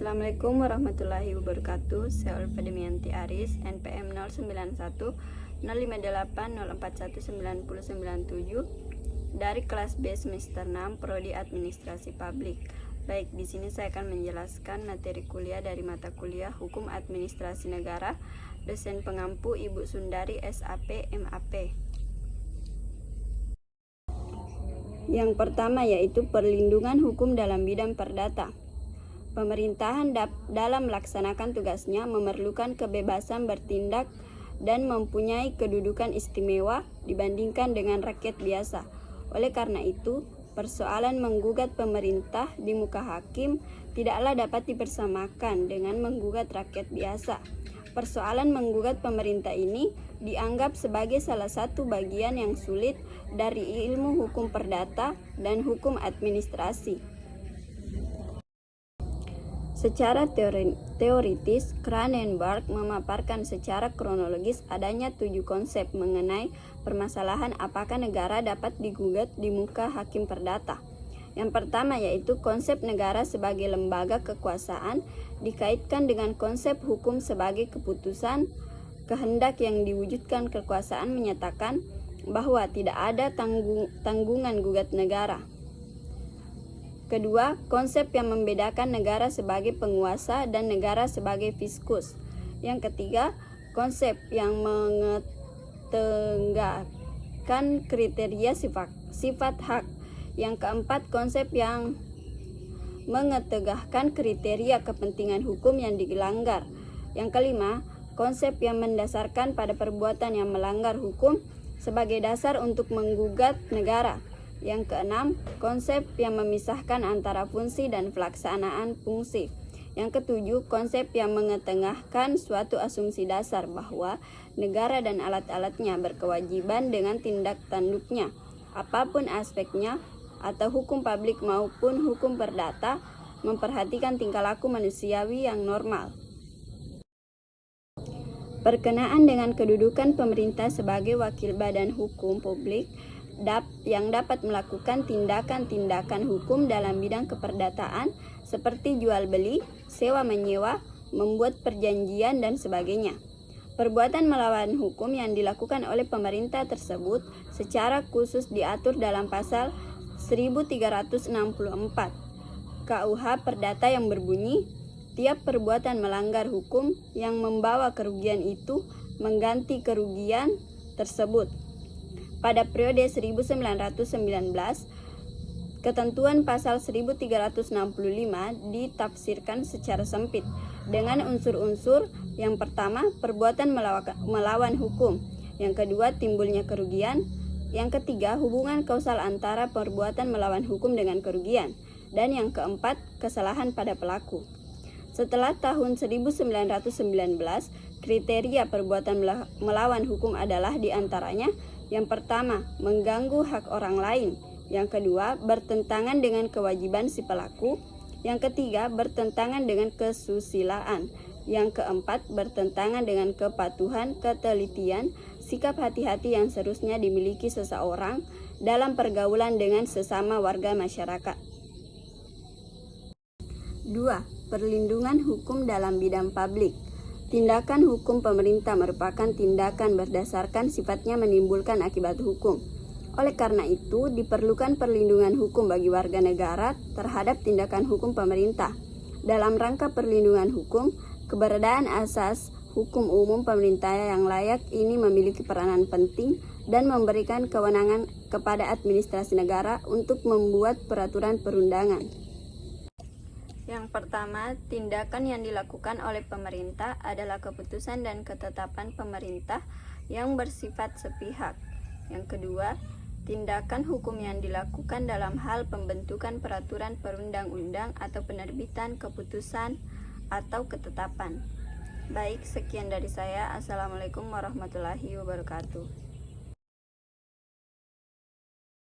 Assalamualaikum warahmatullahi wabarakatuh. Saya Ulfa Demianti Aris, NPM 091 058 041 9097 dari kelas B semester 6 Prodi Administrasi Publik. Baik, di sini saya akan menjelaskan materi kuliah dari mata kuliah Hukum Administrasi Negara, dosen pengampu Ibu Sundari SAP MAP. Yang pertama yaitu perlindungan hukum dalam bidang perdata. Pemerintahan dalam melaksanakan tugasnya memerlukan kebebasan bertindak dan mempunyai kedudukan istimewa dibandingkan dengan rakyat biasa. Oleh karena itu, persoalan menggugat pemerintah di muka hakim tidaklah dapat dipersamakan dengan menggugat rakyat biasa. Persoalan menggugat pemerintah ini dianggap sebagai salah satu bagian yang sulit dari ilmu hukum perdata dan hukum administrasi. Secara teoritis, Cronenberg memaparkan secara kronologis adanya 7 konsep mengenai permasalahan apakah negara dapat digugat di muka hakim perdata. Yang pertama yaitu konsep negara sebagai lembaga kekuasaan dikaitkan dengan konsep hukum sebagai keputusan kehendak yang diwujudkan kekuasaan menyatakan bahwa tidak ada tanggungan gugat negara. Kedua, konsep yang membedakan negara sebagai penguasa dan negara sebagai fiskus. Yang ketiga, konsep yang mengetegakkan kriteria sifat hak. Yang keempat, konsep yang mengetegakkan kriteria kepentingan hukum yang dilanggar. Yang kelima, konsep yang mendasarkan pada perbuatan yang melanggar hukum sebagai dasar untuk menggugat negara. Yang keenam, konsep yang memisahkan antara fungsi dan pelaksanaan fungsi. Yang ketujuh, konsep yang mengetengahkan suatu asumsi dasar bahwa negara dan alat-alatnya berkewajiban dengan tindak tanduknya, apapun aspeknya, atau hukum publik maupun hukum perdata, memperhatikan tingkah laku manusiawi yang normal. Berkenaan dengan kedudukan pemerintah sebagai wakil badan hukum publik yang dapat melakukan tindakan-tindakan hukum dalam bidang keperdataan seperti jual beli, sewa menyewa, membuat perjanjian dan sebagainya. Perbuatan melawan hukum yang dilakukan oleh pemerintah tersebut secara khusus diatur dalam pasal 1364 KUH Perdata yang berbunyi, tiap perbuatan melanggar hukum yang membawa kerugian itu mengganti kerugian tersebut. Pada periode 1919, ketentuan pasal 1365 ditafsirkan secara sempit dengan unsur-unsur yang pertama, perbuatan melawan hukum, yang kedua, timbulnya kerugian, yang ketiga, hubungan kausal antara perbuatan melawan hukum dengan kerugian, dan yang keempat, kesalahan pada pelaku. Setelah tahun 1919, kriteria perbuatan melawan hukum adalah diantaranya yang pertama, mengganggu hak orang lain. Yang kedua, bertentangan dengan kewajiban si pelaku. Yang ketiga, bertentangan dengan kesusilaan. Yang keempat, bertentangan dengan kepatuhan, ketelitian, sikap hati-hati yang seharusnya dimiliki seseorang dalam pergaulan dengan sesama warga masyarakat. 2. Perlindungan hukum dalam bidang publik. Tindakan hukum pemerintah merupakan tindakan berdasarkan sifatnya menimbulkan akibat hukum. Oleh karena itu, diperlukan perlindungan hukum bagi warga negara terhadap tindakan hukum pemerintah. Dalam rangka perlindungan hukum, keberadaan asas hukum umum pemerintah yang layak ini memiliki peranan penting dan memberikan kewenangan kepada administrasi negara untuk membuat peraturan perundangan. Yang pertama, tindakan yang dilakukan oleh pemerintah adalah keputusan dan ketetapan pemerintah yang bersifat sepihak. Yang kedua, tindakan hukum yang dilakukan dalam hal pembentukan peraturan perundang-undang atau penerbitan keputusan atau ketetapan. Baik, sekian dari saya. Assalamualaikum warahmatullahi wabarakatuh.